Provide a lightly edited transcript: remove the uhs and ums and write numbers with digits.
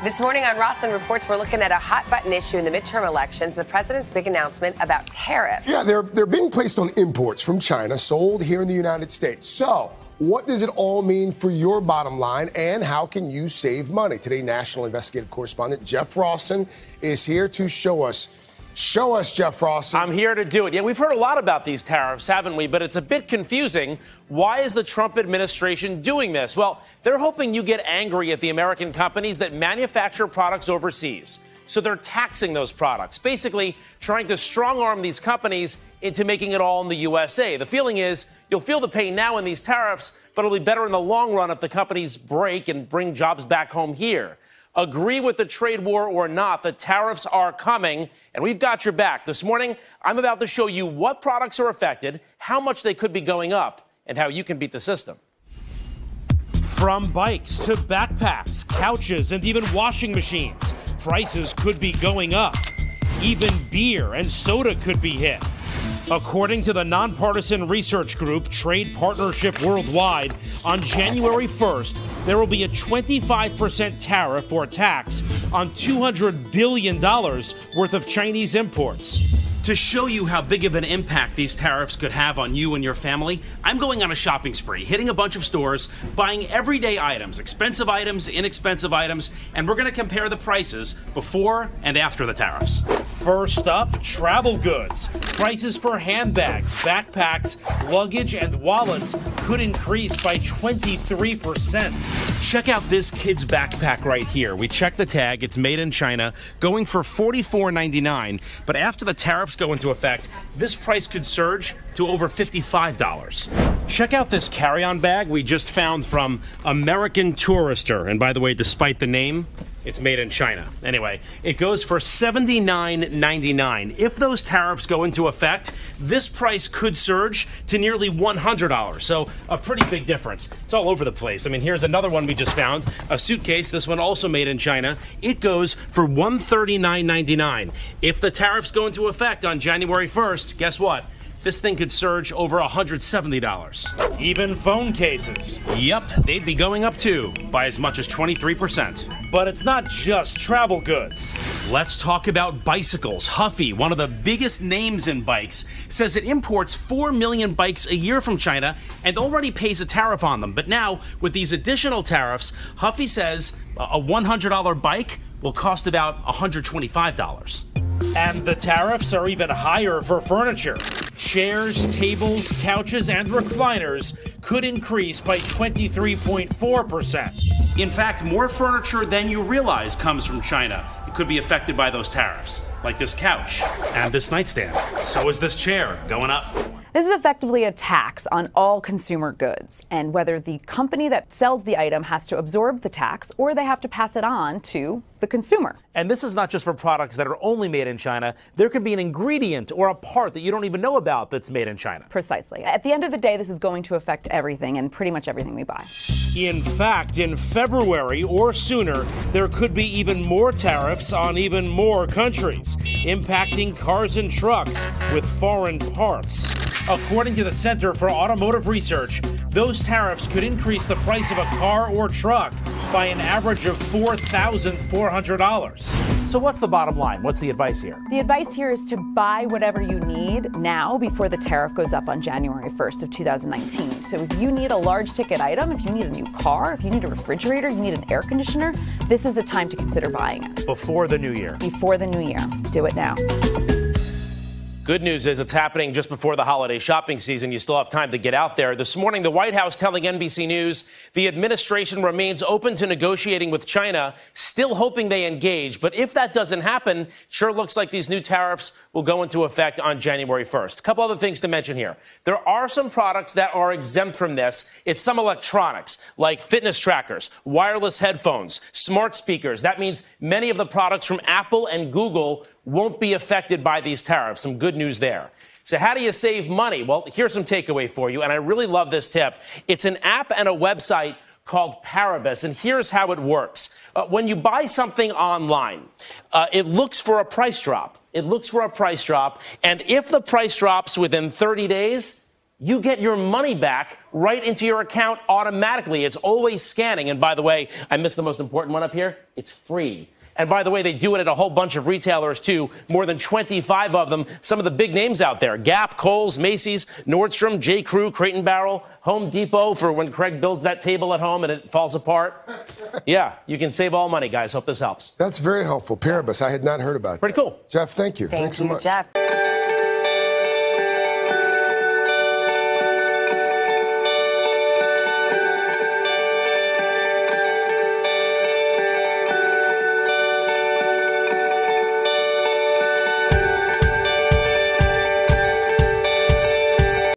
This morning on Rossen Reports, we're looking at a hot-button issue in the midterm elections, the president's big announcement about tariffs. Yeah, they're being placed on imports from China, sold here in the United States. So, what does it all mean for your bottom line, and how can you save money? Today, national investigative correspondent Jeff Rossen is here to show us. Show us, Jeff Rossen. I'm here to do it. Yeah, we've heard a lot about these tariffs, haven't we? But it's a bit confusing. Why is the Trump administration doing this? Well, they're hoping you get angry at the American companies that manufacture products overseas. So they're taxing those products, basically trying to strong-arm these companies into making it all in the USA. The feeling is you'll feel the pain now in these tariffs, but it'll be better in the long run if the companies break and bring jobs back home here. Agree with the trade war or not, the tariffs are coming, and we've got your back. This morning, I'm about to show you what products are affected, how much they could be going up, and how you can beat the system. From bikes to backpacks, couches, and even washing machines, prices could be going up. Even beer and soda could be hit. According to the nonpartisan research group Trade Partnership Worldwide, on January 1st, there will be a 25% tariff or tax on $200 billion worth of Chinese imports. To show you how big of an impact these tariffs could have on you and your family, I'm going on a shopping spree, hitting a bunch of stores, buying everyday items, expensive items, inexpensive items, and we're going to compare the prices before and after the tariffs. First up, travel goods. Prices for handbags, backpacks, luggage, and wallets could increase by 23%. Check out this kid's backpack right here. We checked the tag. It's made in China, going for $44.99. But after the tariffs go into effect, this price could surge to over $55. Check out this carry-on bag we just found from American Tourister. And by the way, despite the name, it's made in China. Anyway, it goes for $79.99. If those tariffs go into effect, this price could surge to nearly $100. So a pretty big difference. It's all over the place. I mean, here's another one we just found, a suitcase, this one also made in China. It goes for $139.99. If the tariffs go into effect on January 1st, guess what? This thing could surge over $170. Even phone cases. Yep, they'd be going up too, by as much as 23%. But it's not just travel goods. Let's talk about bicycles. Huffy, one of the biggest names in bikes, says it imports 4 million bikes a year from China and already pays a tariff on them. But now, with these additional tariffs, Huffy says a $100 bike will cost about $125. And the tariffs are even higher for furniture. Chairs, tables, couches, and recliners could increase by 23.4%. In fact, more furniture than you realize comes from China. It could be affected by those tariffs, like this couch and this nightstand. So is this chair going up. This is effectively a tax on all consumer goods, and whether the company that sells the item has to absorb the tax or they have to pass it on to the consumer. And this is not just for products that are only made in China. There could be an ingredient or a part that you don't even know about that's made in China. Precisely. At the end of the day, this is going to affect everything and pretty much everything we buy. In fact, in February or sooner, there could be even more tariffs on even more countries, impacting cars and trucks with foreign parts. According to the Center for Automotive Research, those tariffs could increase the price of a car or truck by an average of $4,400. So what's the bottom line? What's the advice here? The advice here is to buy whatever you need now before the tariff goes up on January 1st of 2019. So if you need a large ticket item, if you need a new car, if you need a refrigerator, you need an air conditioner, this is the time to consider buying it. Before the new year. Before the new year. Do it now. Good news is it's happening just before the holiday shopping season. You still have time to get out there. This morning, the White House telling NBC News the administration remains open to negotiating with China, still hoping they engage. But if that doesn't happen, it sure looks like these new tariffs will go into effect on January 1st. A couple other things to mention here. There are some products that are exempt from this. It's some electronics, like fitness trackers, wireless headphones, smart speakers. That means many of the products from Apple and Google won't be affected by these tariffs. Some good news there. So how do you save money? Well, here's some takeaway for you, and I really love this tip. It's an app and a website called Tariffs, and here's how it works. When you buy something online, it looks for a price drop. It looks for a price drop, and if the price drops within 30 days, you get your money back right into your account automatically. It's always scanning. And by the way, I missed the most important one up here. It's free. And by the way, they do it at a whole bunch of retailers, too. More than 25 of them. Some of the big names out there. Gap, Kohl's, Macy's, Nordstrom, J. Crew, Crate & Barrel, Home Depot for when Craig builds that table at home and it falls apart. Yeah, you can save all money, guys. Hope this helps. That's very helpful. Paribus, I had not heard about that. Pretty cool. Jeff, thank you. Thanks so much. Jeff.